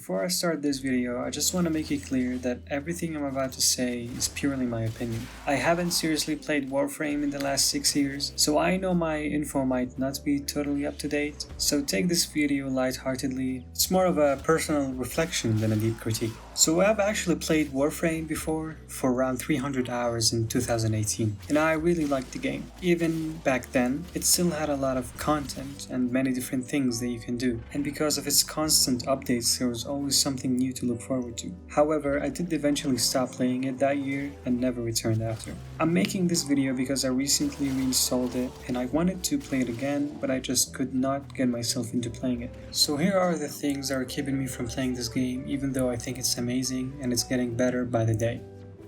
Before I start this video, I just want to make it clear that everything I'm about to say is purely my opinion. I haven't seriously played Warframe in the last 6 years, so I know my info might not be totally up to date, so take this video lightheartedly. It's more of a personal reflection than a deep critique. So I've actually played Warframe before for around 300 hours in 2018, and I really liked the game. Even back then, it still had a lot of content and many different things that you can do, and because of its constant updates there was always something new to look forward to. However, I did eventually stop playing it that year and never returned after. I'm making this video because I recently reinstalled it and I wanted to play it again, but I just could not get myself into playing it. So here are the things that are keeping me from playing this game, even though I think it's amazing and it's getting better by the day.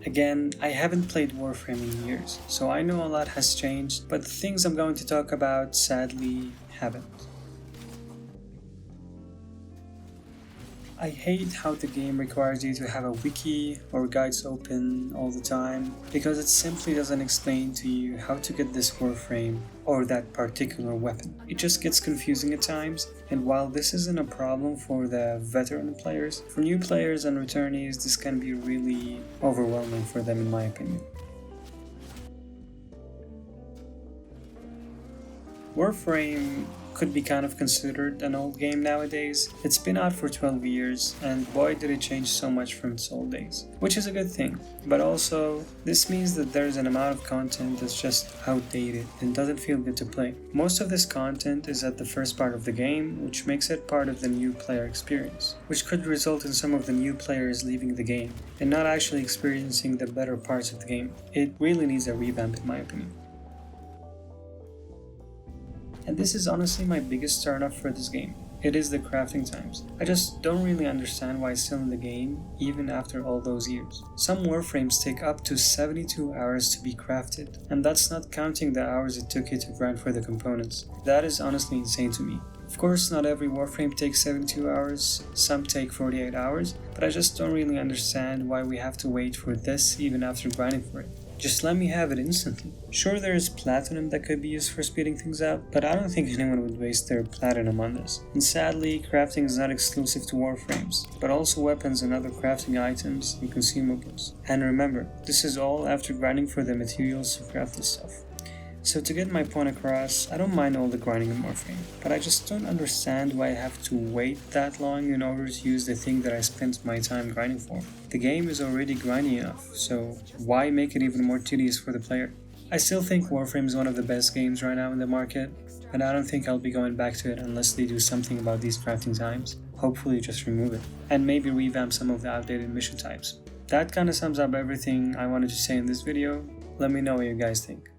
Again, I haven't played Warframe in years, so I know a lot has changed, but the things I'm going to talk about sadly haven't. I hate how the game requires you to have a wiki or guides open all the time, because it simply doesn't explain to you how to get this Warframe or that particular weapon. It just gets confusing at times, and while this isn't a problem for the veteran players, for new players and returnees this can be really overwhelming for them in my opinion. Warframe could be kind of considered an old game nowadays. It's been out for 12 years and boy did it change so much from its old days, which is a good thing, but also this means that there's an amount of content that's just outdated and doesn't feel good to play. Most of this content is at the first part of the game, which makes it part of the new player experience, which could result in some of the new players leaving the game and not actually experiencing the better parts of the game. It really needs a revamp in my opinion. And this is honestly my biggest turnoff for this game. It is the crafting times. I just don't really understand why it's still in the game, even after all those years. Some Warframes take up to 72 hours to be crafted, and that's not counting the hours it took you to grind for the components. That is honestly insane to me. Of course, not every Warframe takes 72 hours, some take 48 hours, but I just don't really understand why we have to wait for this even after grinding for it. Just let me have it instantly. Sure, there is platinum that could be used for speeding things up, but I don't think anyone would waste their platinum on this. And sadly, crafting is not exclusive to Warframes, but also weapons and other crafting items and consumables. And remember, this is all after grinding for the materials to craft this stuff. So to get my point across, I don't mind all the grinding in Warframe, but I just don't understand why I have to wait that long in order to use the thing that I spent my time grinding for. The game is already grindy enough, so why make it even more tedious for the player? I still think Warframe is one of the best games right now in the market, and I don't think I'll be going back to it unless they do something about these crafting times. Hopefully just remove it, and maybe revamp some of the outdated mission types. That kinda sums up everything I wanted to say in this video. Let me know what you guys think.